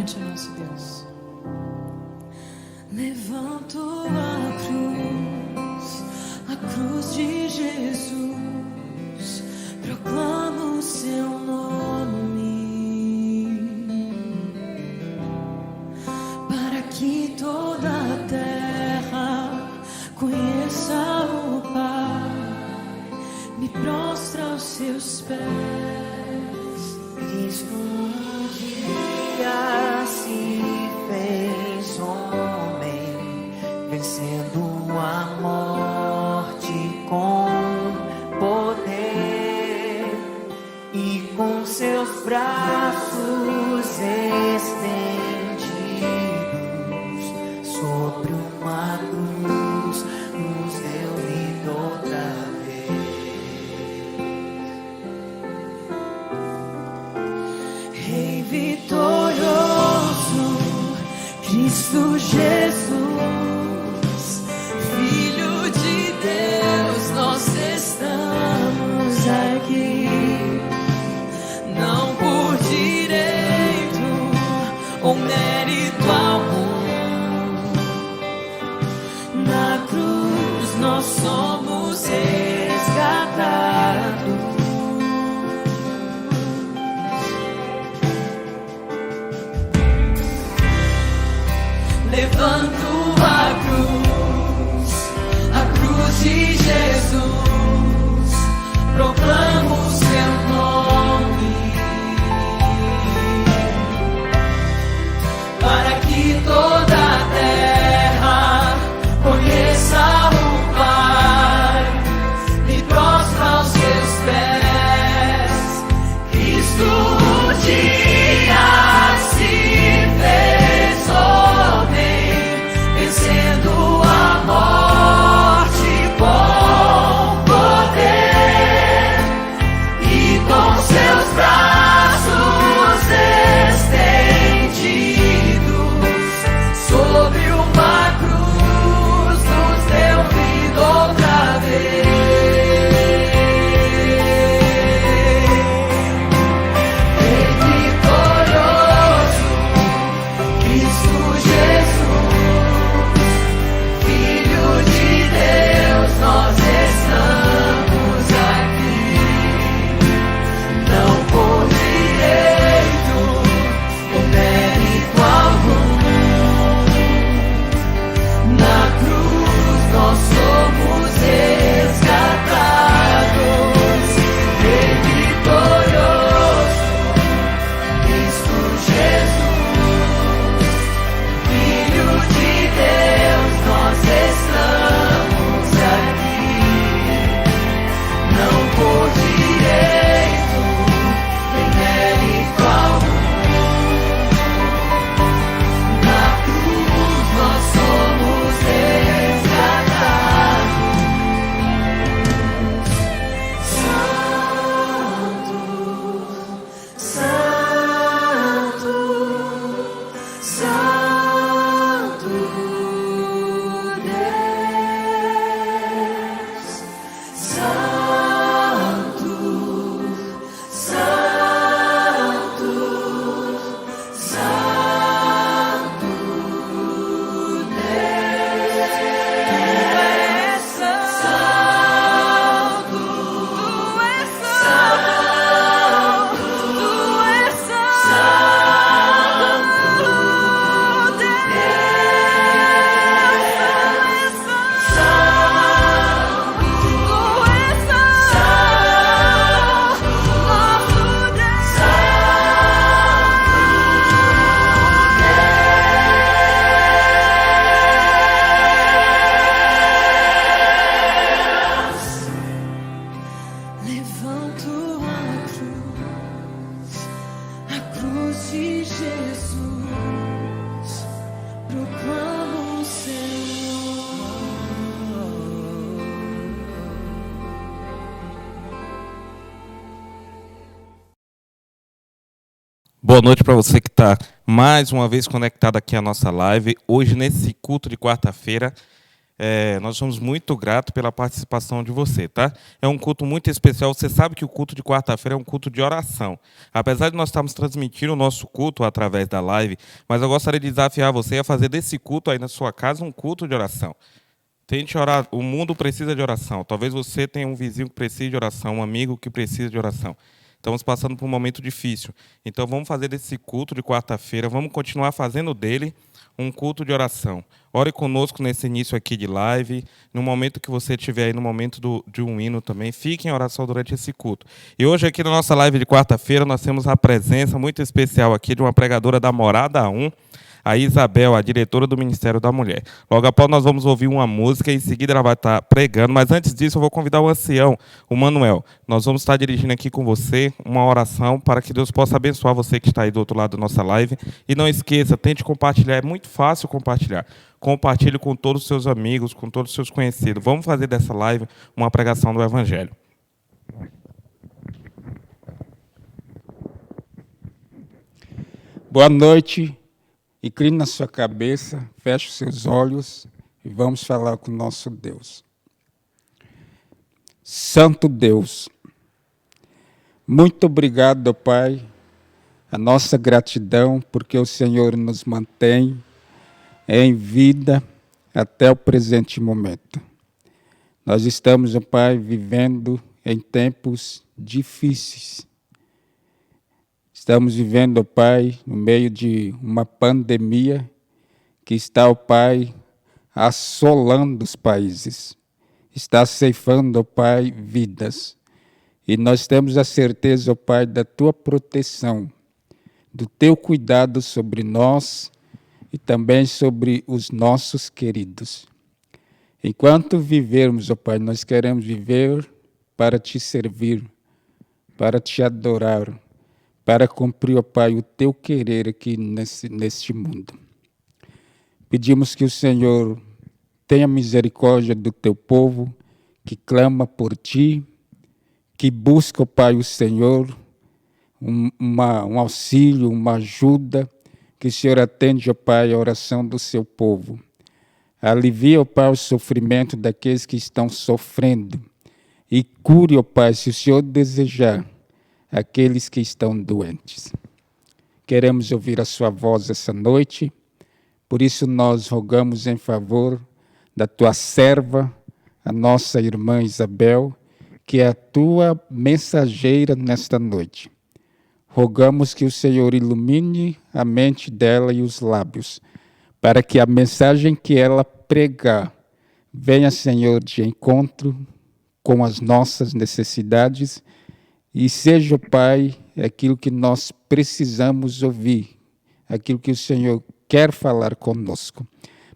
perante o nosso Deus. Levanto a cruz de Jesus, proclamo o seu nome, para que toda a terra conheça o Pai, me prostra aos seus pés. Cristo um dia se fez homem, vencendo a morte com poder, e com seus braços estendidos sobre uma cruz nos deu vida outra vez. Rei vitorioso, Cristo Jesus, Filho de Deus, nós estamos aqui, não por direito ou mérito algum. Na cruz nós somos resgatados. Levanto a cruz de Jesus, proclamo o seu nome, para que toda a terra conheça o Pai, me prostra aos seus pés. Cristo um dia se fez homem, vencendo a morte com poder, e com seus braços estendidos sobre uma cruz nos deu vida outra vez. Rei vitorioso, Cristo Jesus, Filho de Deus, nós estamos aqui, não por direito ou mérito algum. Na cruz nós somos resgatados. Rei vitorioso, Cristo Jesus, Filho de Deus, nós estamos aqui, não por direito nem mérito algum. Na cruz nós somos resgatados. Santo, Santo, Santo Deus, Santo, Santo, Santo Deus, Tu és santo, Tu és santo, Tu és Levanto a cruz de Jesus, proclamo o Boa noite para você que está mais uma vez conectado aqui à nossa live. Hoje, nesse culto de quarta-feira, Nós somos muito gratos pela participação de você, tá? É um culto muito especial. Você sabe que o culto de quarta-feira é um culto de oração. Apesar de nós estarmos transmitindo o nosso culto através da live, mas eu gostaria de desafiar você a fazer desse culto aí na sua casa um culto de oração. Tente orar. O mundo precisa de oração. Talvez você tenha um vizinho que precise de oração, um amigo que precisa de oração. Estamos passando por um momento difícil. Então, vamos fazer desse culto de quarta-feira, vamos continuar fazendo dele um culto de oração. Ore conosco nesse início aqui de live, no momento que você estiver aí, no momento de um hino também, fique em oração durante esse culto. E hoje aqui na nossa live de quarta-feira, nós temos a presença muito especial aqui de uma pregadora da Morada 1, a Isabel, a diretora do Ministério da Mulher. Logo após nós vamos ouvir uma música e em seguida ela vai estar pregando, mas antes disso eu vou convidar o ancião, o Manuel. Nós vamos estar dirigindo aqui com você uma oração para que Deus possa abençoar você que está aí do outro lado da nossa live. E não esqueça, tente compartilhar, é muito fácil compartilhar. Compartilhe com todos os seus amigos, com todos os seus conhecidos. Vamos fazer dessa live uma pregação do Evangelho. Boa noite. Incline na sua cabeça, feche os seus olhos e vamos falar com o nosso Deus. Santo Deus, muito obrigado, Pai, a nossa gratidão porque o Senhor nos mantém em vida até o presente momento. Nós estamos, Pai, vivendo em tempos difíceis. Estamos vivendo, ó Pai, no meio de uma pandemia que está, ó Pai, assolando os países. Está ceifando, ó Pai, vidas. E nós temos a certeza, ó Pai, da Tua proteção, do Teu cuidado sobre nós e também sobre os nossos queridos. Enquanto vivermos, ó Pai, nós queremos viver para Te servir, para Te adorar, para cumprir, ó Pai, o Teu querer aqui neste mundo. Pedimos que o Senhor tenha misericórdia do Teu povo, que clama por Ti, que busca, ó Pai, o Senhor, um auxílio, uma ajuda, que o Senhor atende, ó Pai, a oração do Seu povo. Alivia, ó Pai, o sofrimento daqueles que estão sofrendo e cure, ó Pai, se o Senhor desejar, aqueles que estão doentes. Queremos ouvir a sua voz essa noite, por isso nós rogamos em favor da tua serva, a nossa irmã Isabel, que é a tua mensageira nesta noite. Rogamos que o Senhor ilumine a mente dela e os lábios, para que a mensagem que ela pregar venha, Senhor, de encontro com as nossas necessidades e seja, Pai, aquilo que nós precisamos ouvir, aquilo que o Senhor quer falar conosco.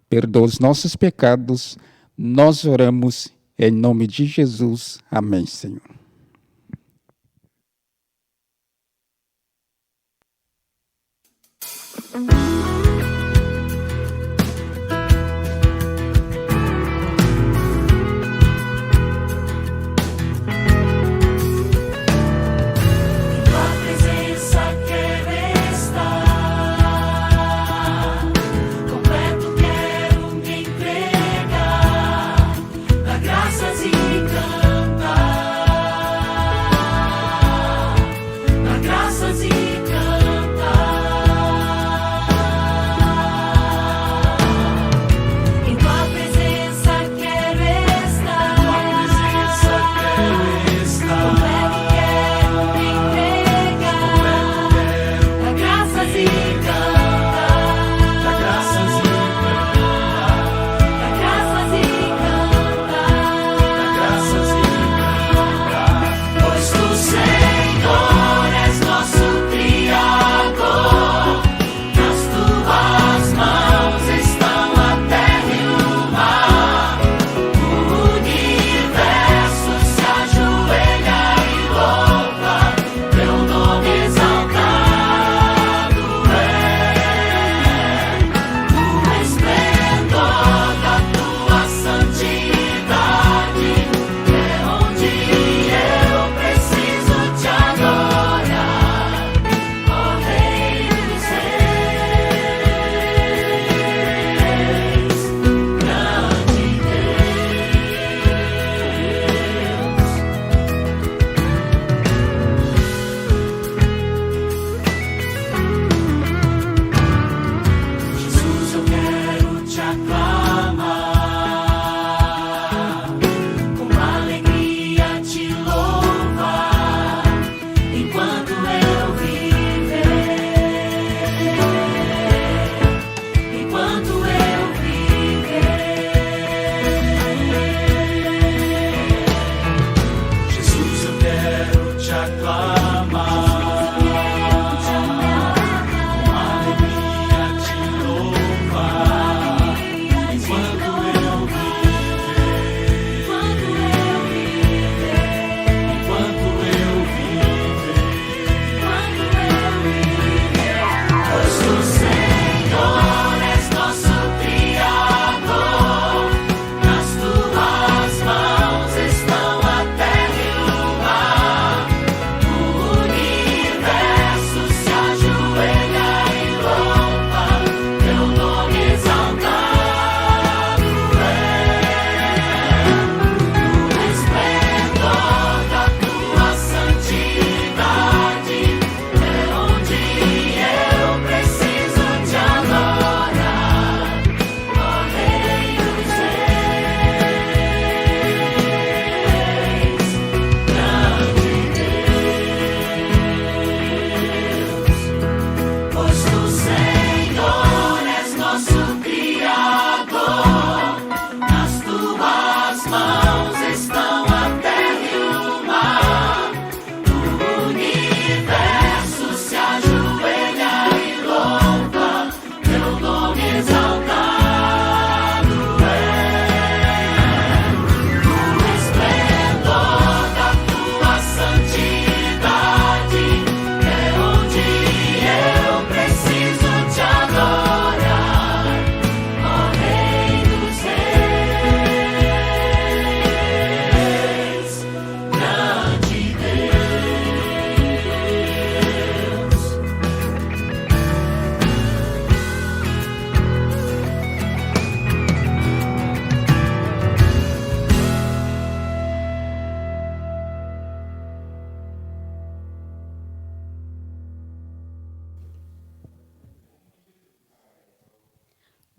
Perdoa os nossos pecados, nós oramos em nome de Jesus. Amém, Senhor. Graças e cantar.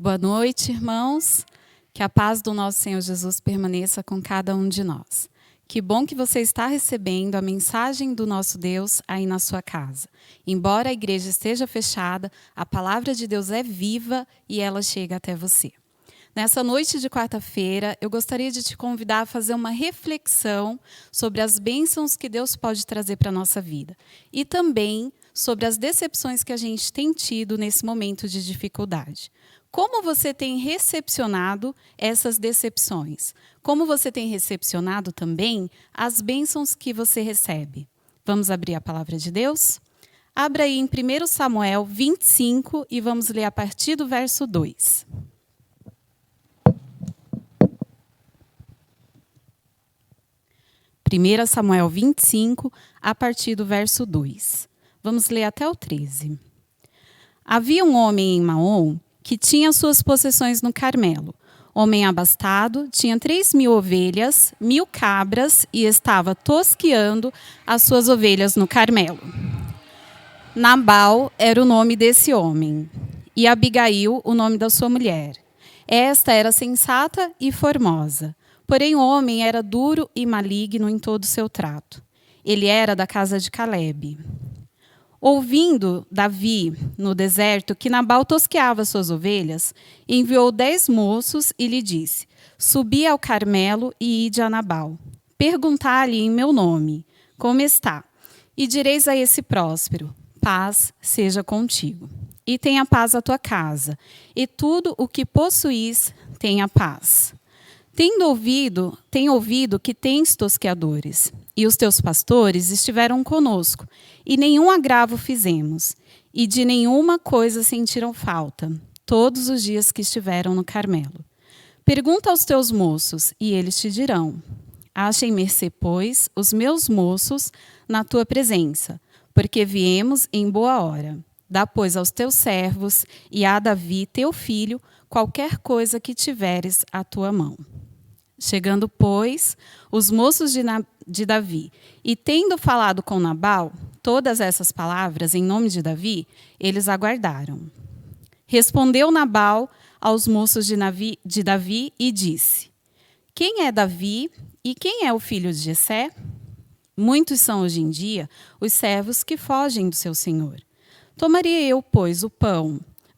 Boa noite, irmãos. Que a paz do nosso Senhor Jesus permaneça com cada um de nós. Que bom que você está recebendo a mensagem do nosso Deus aí na sua casa. Embora a igreja esteja fechada, a palavra de Deus é viva e ela chega até você. Nessa noite de quarta-feira, eu gostaria de te convidar a fazer uma reflexão sobre as bênçãos que Deus pode trazer para a nossa vida. E também sobre as decepções que a gente tem tido nesse momento de dificuldade. Como você tem recepcionado essas decepções? Como você tem recepcionado também as bênçãos que você recebe? Vamos abrir a palavra de Deus? Abra aí em 1 Samuel 25 e vamos ler a partir do verso 2. Primeira Samuel 25, a partir do verso 2. Vamos ler até o 13. Havia um homem em Maom que tinha suas possessões no Carmelo. Homem abastado, tinha 3.000 ovelhas, 1.000 cabras e estava tosqueando as suas ovelhas no Carmelo. Nabal era o nome desse homem e Abigail o nome da sua mulher. Esta era sensata e formosa, porém o homem era duro e maligno em todo o seu trato. Ele era da casa de Calebe. Ouvindo Davi, no deserto, que Nabal tosqueava suas ovelhas, enviou 10 moços e lhe disse: Subi ao Carmelo e ide a Nabal. Perguntai-lhe em meu nome, como está? E direis a esse próspero: paz seja contigo. E tenha paz a tua casa, e tudo o que possuís tenha paz. Tenho ouvido que tens tosqueadores, e os teus pastores estiveram conosco, e nenhum agravo fizemos, e de nenhuma coisa sentiram falta, todos os dias que estiveram no Carmelo. Pergunta aos teus moços, e eles te dirão: achem mercê, pois, os meus moços na tua presença, porque viemos em boa hora. Dá, pois, aos teus servos e a Davi, teu filho, qualquer coisa que tiveres à tua mão. Chegando, pois, os moços de Davi, e tendo falado com Nabal todas essas palavras em nome de Davi, eles aguardaram. Respondeu Nabal aos moços de Davi e disse: quem é Davi e quem é o filho de Jessé? Muitos são hoje em dia os servos que fogem do seu senhor. Tomaria eu, pois, o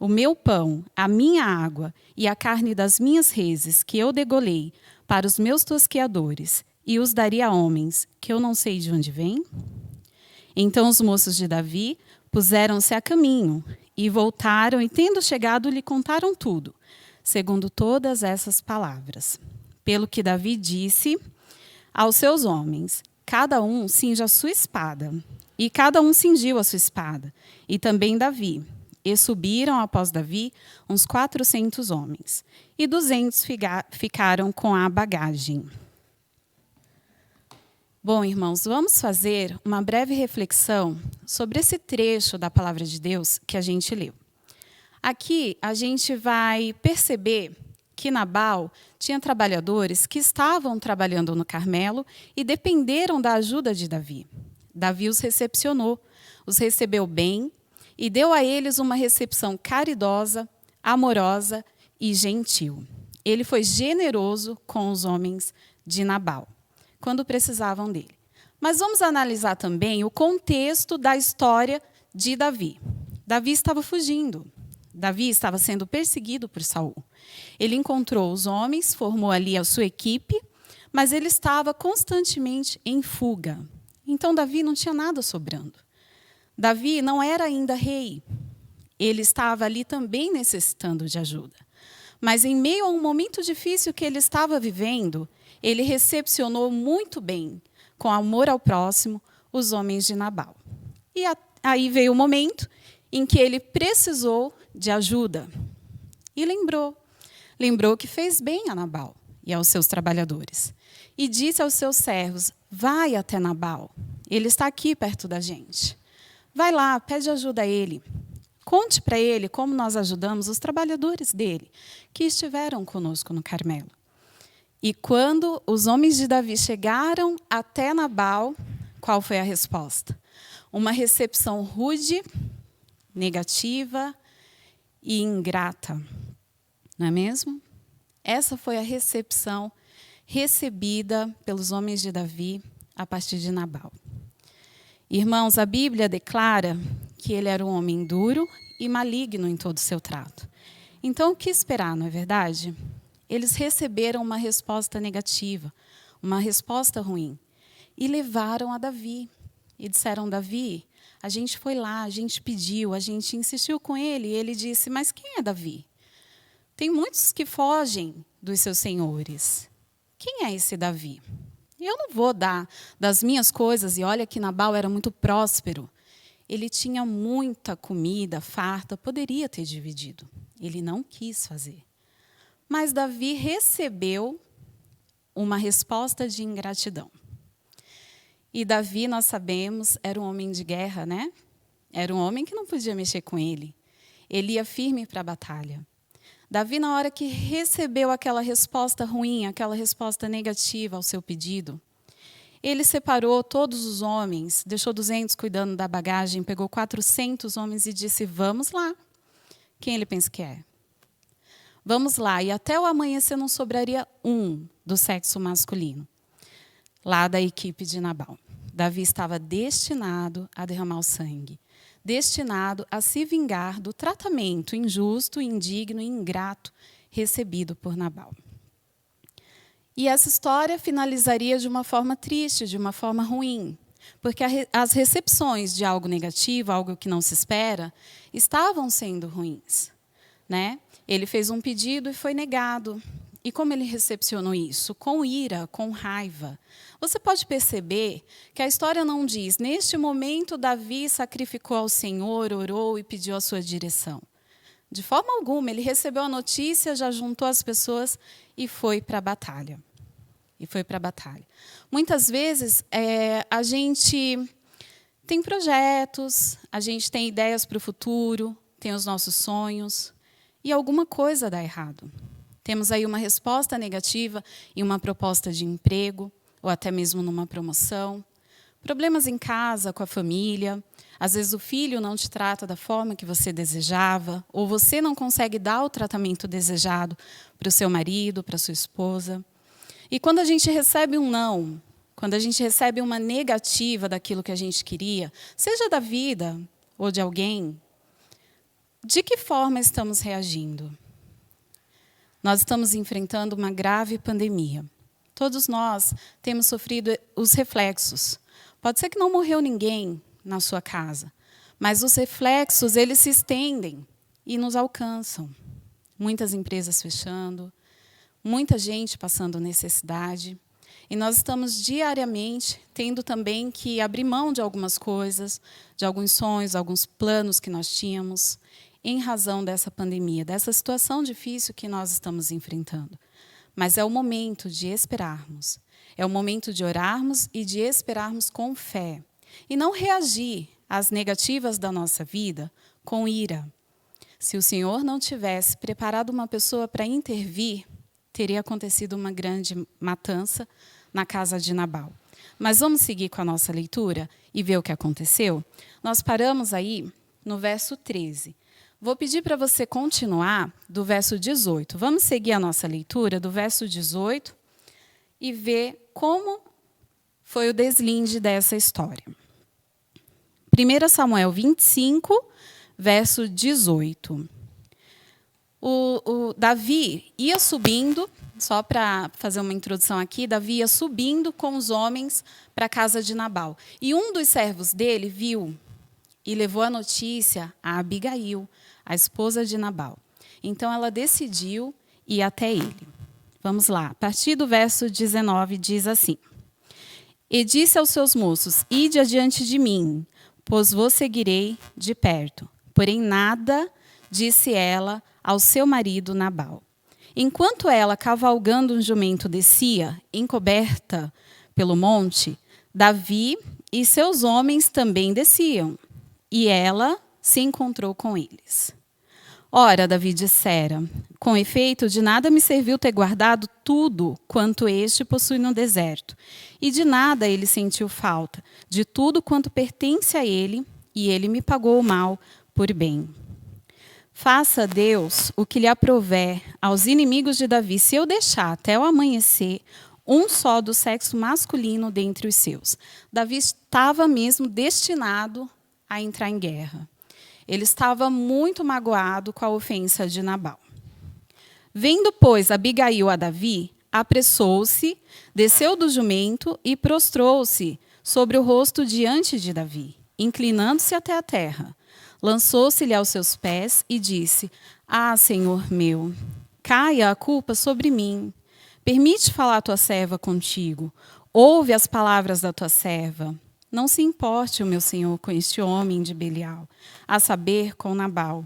meu pão, a minha água e a carne das minhas reses que eu degolei para os meus tosqueadores, e os daria a homens, que eu não sei de onde vêm? Então os moços de Davi puseram-se a caminho, e voltaram, e tendo chegado, lhe contaram tudo, segundo todas essas palavras. Pelo que Davi disse aos seus homens: cada um cinja a sua espada. E cada um cingiu a sua espada, e também Davi. E subiram após Davi uns 400 homens, e 200 ficaram com a bagagem. Bom, irmãos, vamos fazer uma breve reflexão sobre esse trecho da palavra de Deus que a gente leu. Aqui a gente vai perceber que Nabal tinha trabalhadores que estavam trabalhando no Carmelo e dependeram da ajuda de Davi. Davi os recepcionou, os recebeu bem, e deu a eles uma recepção caridosa, amorosa e gentil. Ele foi generoso com os homens de Nabal, quando precisavam dele. Mas vamos analisar também o contexto da história de Davi. Davi estava fugindo. Davi estava sendo perseguido por Saul. Ele encontrou os homens, formou ali a sua equipe, mas ele estava constantemente em fuga. Então Davi não tinha nada sobrando. Davi não era ainda rei. Ele estava ali também necessitando de ajuda. Mas em meio a um momento difícil que ele estava vivendo, ele recepcionou muito bem, com amor ao próximo, os homens de Nabal. E aí veio o momento em que ele precisou de ajuda. E lembrou que fez bem a Nabal e aos seus trabalhadores. E disse aos seus servos: vai até Nabal, ele está aqui perto da gente. Vai lá, pede ajuda a ele. Conte para ele como nós ajudamos os trabalhadores dele, que estiveram conosco no Carmelo. E quando os homens de Davi chegaram até Nabal, qual foi a resposta? Uma recepção rude, negativa e ingrata. Não é mesmo? Essa foi a recepção recebida pelos homens de Davi a partir de Nabal. Irmãos, a Bíblia declara que ele era um homem duro e maligno em todo o seu trato. Então, o que esperar, não é verdade? Eles receberam uma resposta negativa, uma resposta ruim, e levaram a Davi. E disseram: Davi, a gente foi lá, a gente pediu, a gente insistiu com ele, e ele disse: mas quem é Davi? Tem muitos que fogem dos seus senhores. Quem é esse Davi? Eu não vou dar das minhas coisas, e olha que Nabal era muito próspero. Ele tinha muita comida, farta, poderia ter dividido. Ele não quis fazer. Mas Davi recebeu uma resposta de ingratidão. E Davi, nós sabemos, era um homem de guerra, né? Era um homem que não podia mexer com ele. Ele ia firme para a batalha. Davi, na hora que recebeu aquela resposta ruim, aquela resposta negativa ao seu pedido, ele separou todos os homens, deixou 200 cuidando da bagagem, pegou 400 homens e disse: vamos lá. Quem ele pensa que é? Vamos lá. E até o amanhecer não sobraria um do sexo masculino, lá da equipe de Nabal. Davi estava destinado a derramar o sangue, destinado a se vingar do tratamento injusto, indigno e ingrato recebido por Nabal. E essa história finalizaria de uma forma triste, de uma forma ruim, porque as recepções de algo negativo, algo que não se espera, estavam sendo ruins, né? Ele fez um pedido e foi negado. E como ele recepcionou isso? Com ira, com raiva. Você pode perceber que a história não diz: neste momento Davi sacrificou ao Senhor, orou e pediu a sua direção. De forma alguma, ele recebeu a notícia, já juntou as pessoas e foi para a batalha. Muitas vezes, a gente tem projetos, a gente tem ideias para o futuro, tem os nossos sonhos, e alguma coisa dá errado. Temos aí uma resposta negativa em uma proposta de emprego, ou até mesmo numa promoção. Problemas em casa, com a família. Às vezes o filho não te trata da forma que você desejava, ou você não consegue dar o tratamento desejado para o seu marido, para a sua esposa. E quando a gente recebe um não, quando a gente recebe uma negativa daquilo que a gente queria, seja da vida ou de alguém, de que forma estamos reagindo? Nós estamos enfrentando uma grave pandemia. Todos nós temos sofrido os reflexos. Pode ser que não morreu ninguém na sua casa, mas os reflexos, eles se estendem e nos alcançam. Muitas empresas fechando, muita gente passando necessidade. E nós estamos diariamente tendo também que abrir mão de algumas coisas, de alguns sonhos, alguns planos que nós tínhamos, em razão dessa pandemia, dessa situação difícil que nós estamos enfrentando. Mas é o momento de esperarmos. É o momento de orarmos e de esperarmos com fé. E não reagir às negativas da nossa vida com ira. Se o Senhor não tivesse preparado uma pessoa para intervir, teria acontecido uma grande matança na casa de Nabal. Mas vamos seguir com a nossa leitura e ver o que aconteceu? Nós paramos aí no verso 13. Vou pedir para você continuar do verso 18. Vamos seguir a nossa leitura do verso 18 e ver como foi o deslinde dessa história. 1 Samuel 25, verso 18. O Davi ia subindo, só para fazer uma introdução aqui, Davi ia subindo com os homens para a casa de Nabal. E um dos servos dele viu e levou a notícia a Abigail, a esposa de Nabal. Então ela decidiu ir até ele. Vamos lá, a partir do verso 19 diz assim: E disse aos seus moços: Ide adiante de mim, pois vos seguirei de perto. Porém nada disse ela ao seu marido Nabal. Enquanto ela, cavalgando um jumento, descia, encoberta pelo monte, Davi e seus homens também desciam, e ela se encontrou com eles. Ora, Davi dissera: com efeito, de nada me serviu ter guardado tudo quanto este possui no deserto, e de nada ele sentiu falta, de tudo quanto pertence a ele, e ele me pagou o mal por bem. Faça Deus o que lhe aprouver aos inimigos de Davi, se eu deixar até o amanhecer um só do sexo masculino dentre os seus. Davi estava mesmo destinado a entrar em guerra. Ele estava muito magoado com a ofensa de Nabal. Vendo, pois, Abigail a Davi, apressou-se, desceu do jumento e prostrou-se sobre o rosto diante de Davi, inclinando-se até a terra. Lançou-se-lhe aos seus pés e disse: Ah, Senhor meu, caia a culpa sobre mim. Permite falar a tua serva contigo. Ouve as palavras da tua serva. Não se importe o meu senhor com este homem de Belial, a saber, com Nabal.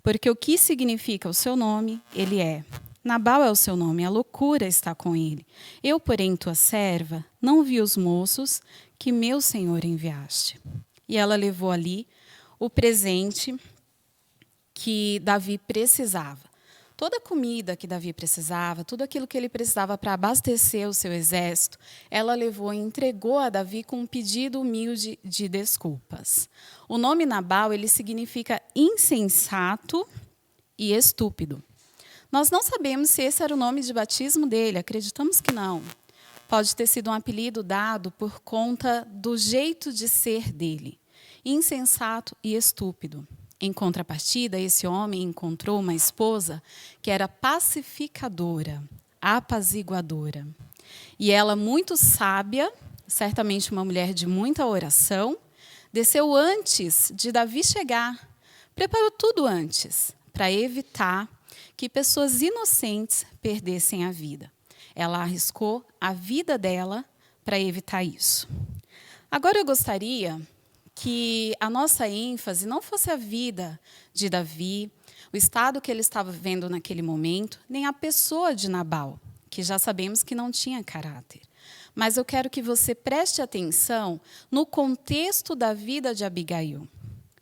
Porque o que significa o seu nome, ele é. Nabal é o seu nome, a loucura está com ele. Eu, porém, tua serva, não vi os moços que meu senhor enviaste. E ela levou ali o presente que Davi precisava. Toda a comida que Davi precisava, tudo aquilo que ele precisava para abastecer o seu exército, ela levou e entregou a Davi com um pedido humilde de desculpas. O nome Nabal, ele significa insensato e estúpido. Nós não sabemos se esse era o nome de batismo dele, acreditamos que não. Pode ter sido um apelido dado por conta do jeito de ser dele, insensato e estúpido. Em contrapartida, esse homem encontrou uma esposa que era pacificadora, apaziguadora. E ela, muito sábia, certamente uma mulher de muita oração, desceu antes de Davi chegar, preparou tudo antes, para evitar que pessoas inocentes perdessem a vida. Ela arriscou a vida dela para evitar isso. Agora eu gostaria que a nossa ênfase não fosse a vida de Davi, o estado que ele estava vivendo naquele momento, nem a pessoa de Nabal, que já sabemos que não tinha caráter. Mas eu quero que você preste atenção no contexto da vida de Abigail.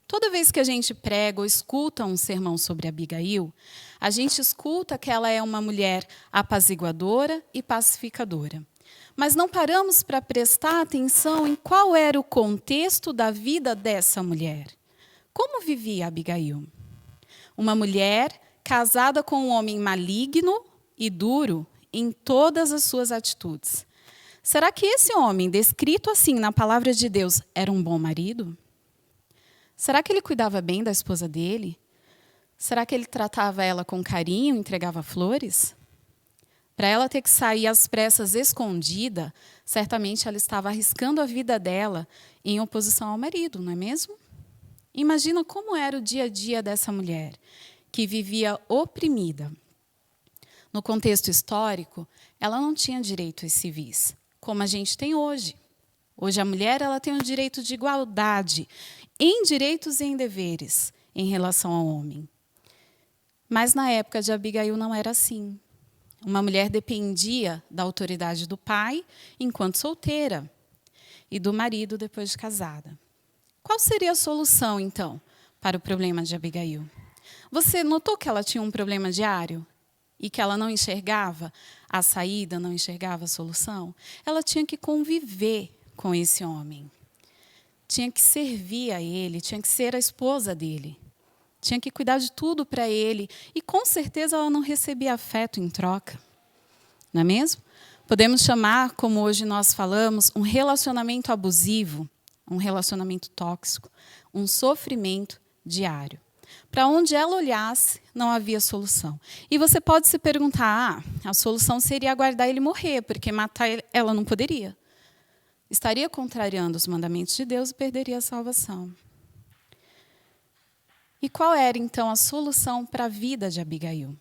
Toda vez que a gente prega ou escuta um sermão sobre Abigail, a gente escuta que ela é uma mulher apaziguadora e pacificadora. Mas não paramos para prestar atenção em qual era o contexto da vida dessa mulher. Como vivia Abigail? Uma mulher casada com um homem maligno e duro em todas as suas atitudes. Será que esse homem, descrito assim na palavra de Deus, era um bom marido? Será que ele cuidava bem da esposa dele? Será que ele tratava ela com carinho, entregava flores? Para ela ter que sair às pressas escondida, certamente ela estava arriscando a vida dela em oposição ao marido, não é mesmo? Imagina como era o dia a dia dessa mulher, que vivia oprimida. No contexto histórico, ela não tinha direitos civis, como a gente tem hoje. Hoje a mulher ela tem o direito de igualdade em direitos e em deveres em relação ao homem. Mas na época de Abigail não era assim. Uma mulher dependia da autoridade do pai enquanto solteira e do marido depois de casada. Qual seria a solução, então, para o problema de Abigail? Você notou que ela tinha um problema diário e que ela não enxergava a saída, não enxergava a solução? Ela tinha que conviver com esse homem. Tinha que servir a ele, tinha que ser a esposa dele. Tinha que cuidar de tudo para ele. E, com certeza, ela não recebia afeto em troca. Não é mesmo? Podemos chamar, como hoje nós falamos, um relacionamento abusivo, um relacionamento tóxico, um sofrimento diário. Para onde ela olhasse, não havia solução. E você pode se perguntar, a solução seria aguardar ele morrer, porque matar ela não poderia. Estaria contrariando os mandamentos de Deus e perderia a salvação. E qual era, então, a solução para a vida de Abigail?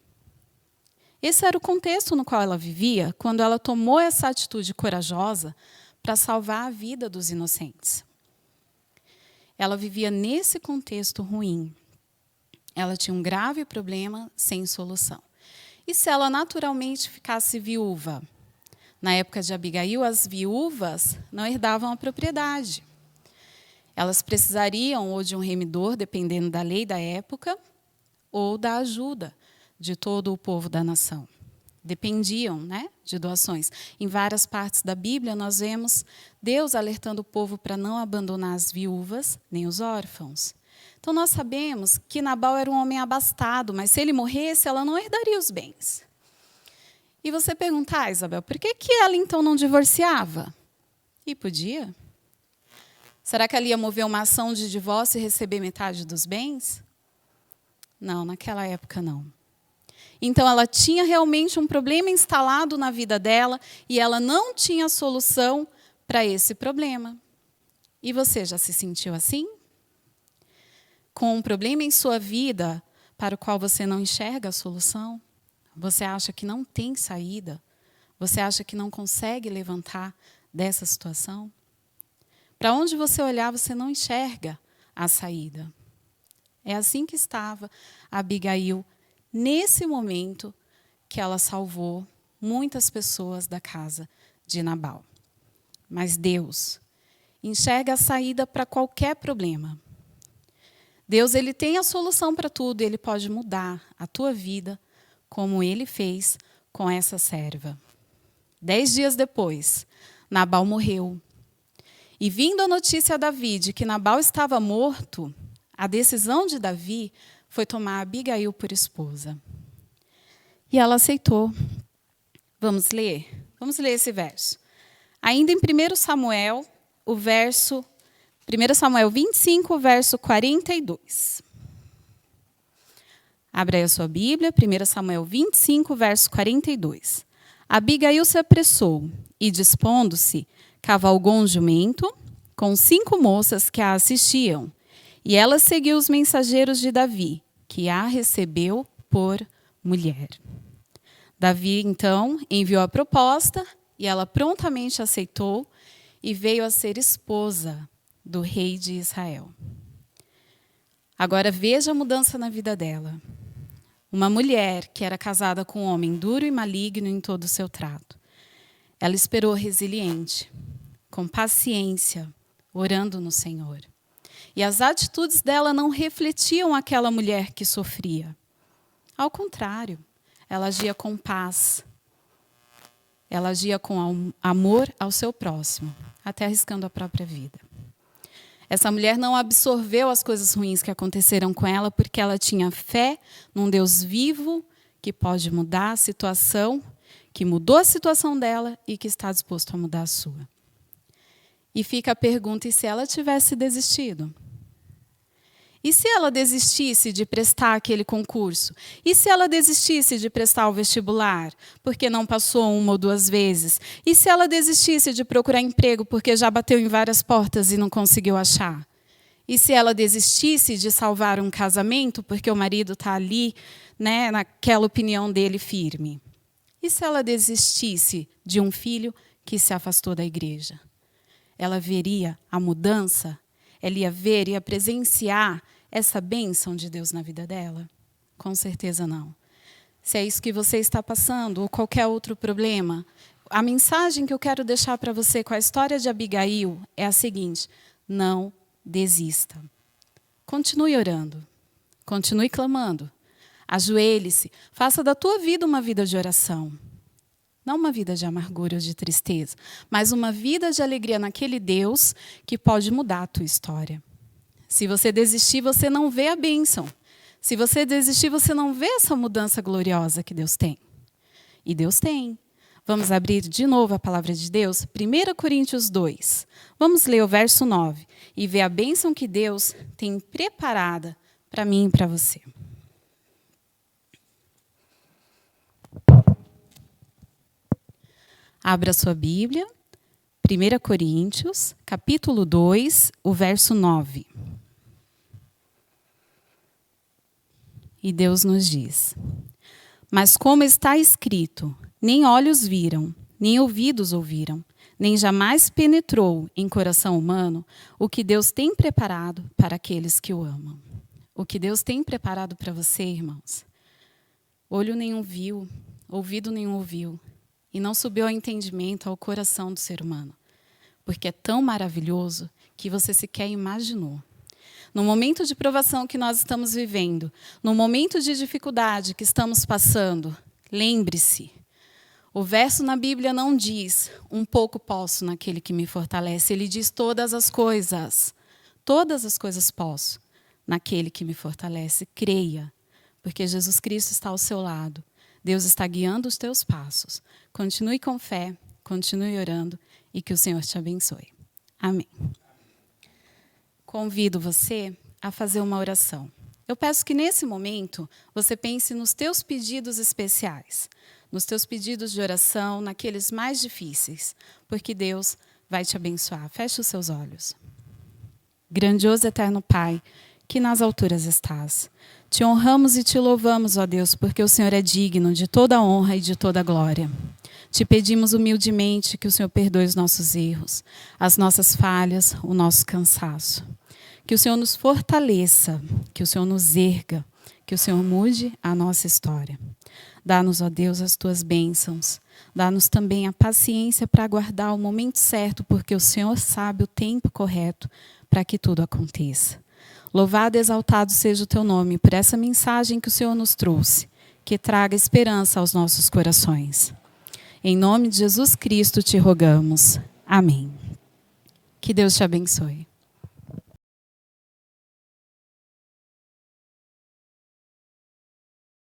Esse era o contexto no qual ela vivia quando ela tomou essa atitude corajosa para salvar a vida dos inocentes. Ela vivia nesse contexto ruim. Ela tinha um grave problema sem solução. E se ela naturalmente ficasse viúva? Na época de Abigail, as viúvas não herdavam a propriedade. Elas precisariam ou de um remidor, dependendo da lei da época, ou da ajuda de todo o povo da nação. Dependiam, de doações. Em várias partes da Bíblia, nós vemos Deus alertando o povo para não abandonar as viúvas nem os órfãos. Então, nós sabemos que Nabal era um homem abastado, mas se ele morresse, ela não herdaria os bens. E você pergunta, Isabel, por que ela então não divorciava? E podia. Será que ela ia mover uma ação de divórcio e receber metade dos bens? Não, naquela época não. Então, ela tinha realmente um problema instalado na vida dela e ela não tinha solução para esse problema. E você já se sentiu assim? Com um problema em sua vida para o qual você não enxerga a solução? Você acha que não tem saída? Você acha que não consegue levantar dessa situação? Para onde você olhar, você não enxerga a saída. É assim que estava Abigail nesse momento que ela salvou muitas pessoas da casa de Nabal. Mas Deus enxerga a saída para qualquer problema. Deus, ele tem a solução para tudo, ele pode mudar a tua vida, como ele fez com essa serva. 10 dias depois, Nabal morreu. E vindo a notícia a Davi de que Nabal estava morto, a decisão de Davi foi tomar Abigail por esposa. E ela aceitou. Vamos ler? Vamos ler esse verso. Ainda em 1 Samuel, 1 Samuel 25, verso 42. Abra aí a sua Bíblia, 1 Samuel 25, verso 42. Abigail se apressou e, dispondo-se, cavalgou um jumento com 5 moças que a assistiam. E ela seguiu os mensageiros de Davi, que a recebeu por mulher. Davi, então, enviou a proposta e ela prontamente aceitou e veio a ser esposa do rei de Israel. Agora veja a mudança na vida dela. Uma mulher que era casada com um homem duro e maligno em todo o seu trato. Ela esperou resiliente, com paciência, orando no Senhor. E as atitudes dela não refletiam aquela mulher que sofria. Ao contrário, ela agia com paz. Ela agia com amor ao seu próximo, até arriscando a própria vida. Essa mulher não absorveu as coisas ruins que aconteceram com ela porque ela tinha fé num Deus vivo que pode mudar a situação, que mudou a situação dela e que está disposto a mudar a sua. E fica a pergunta, e se ela tivesse desistido? E se ela desistisse de prestar aquele concurso? E se ela desistisse de prestar o vestibular, porque não passou 1 ou 2 vezes? E se ela desistisse de procurar emprego, porque já bateu em várias portas e não conseguiu achar? E se ela desistisse de salvar um casamento, porque o marido está ali, né, naquela opinião dele firme? E se ela desistisse de um filho que se afastou da igreja? Ela veria a mudança? Ela ia ver, ia presenciar essa bênção de Deus na vida dela? Com certeza não. Se é isso que você está passando, ou qualquer outro problema, a mensagem que eu quero deixar para você com a história de Abigail é a seguinte: não desista. Continue orando. Continue clamando. Ajoelhe-se. Faça da tua vida uma vida de oração. Não uma vida de amargura ou de tristeza, mas uma vida de alegria naquele Deus que pode mudar a tua história. Se você desistir, você não vê a bênção. Se você desistir, você não vê essa mudança gloriosa que Deus tem. E Deus tem. Vamos abrir de novo a palavra de Deus, 1 Coríntios 2. Vamos ler o verso 9 e ver a bênção que Deus tem preparada para mim e para você. Abra sua Bíblia, 1 Coríntios, capítulo 2, o verso 9. E Deus nos diz: mas como está escrito, nem olhos viram, nem ouvidos ouviram, nem jamais penetrou em coração humano o que Deus tem preparado para aqueles que o amam. O que Deus tem preparado para você, irmãos, olho nenhum viu, ouvido nenhum ouviu, e não subiu ao entendimento, ao coração do ser humano. Porque é tão maravilhoso que você sequer imaginou. No momento de provação que nós estamos vivendo, no momento de dificuldade que estamos passando, lembre-se, o verso na Bíblia não diz, um pouco posso naquele que me fortalece. Ele diz todas as coisas posso naquele que me fortalece. Creia, porque Jesus Cristo está ao seu lado. Deus está guiando os teus passos. Continue com fé, continue orando e que o Senhor te abençoe. Amém. Convido você a fazer uma oração. Eu peço que nesse momento você pense nos teus pedidos especiais, nos teus pedidos de oração, naqueles mais difíceis, porque Deus vai te abençoar. Feche os seus olhos. Grandioso eterno Pai, que nas alturas estás, te honramos e te louvamos, ó Deus, porque o Senhor é digno de toda honra e de toda glória. Te pedimos humildemente que o Senhor perdoe os nossos erros, as nossas falhas, o nosso cansaço. Que o Senhor nos fortaleça, que o Senhor nos erga, que o Senhor mude a nossa história. Dá-nos, ó Deus, as tuas bênçãos. Dá-nos também a paciência para aguardar o momento certo, porque o Senhor sabe o tempo correto para que tudo aconteça. Louvado e exaltado seja o teu nome por essa mensagem que o Senhor nos trouxe, que traga esperança aos nossos corações. Em nome de Jesus Cristo te rogamos. Amém. Que Deus te abençoe.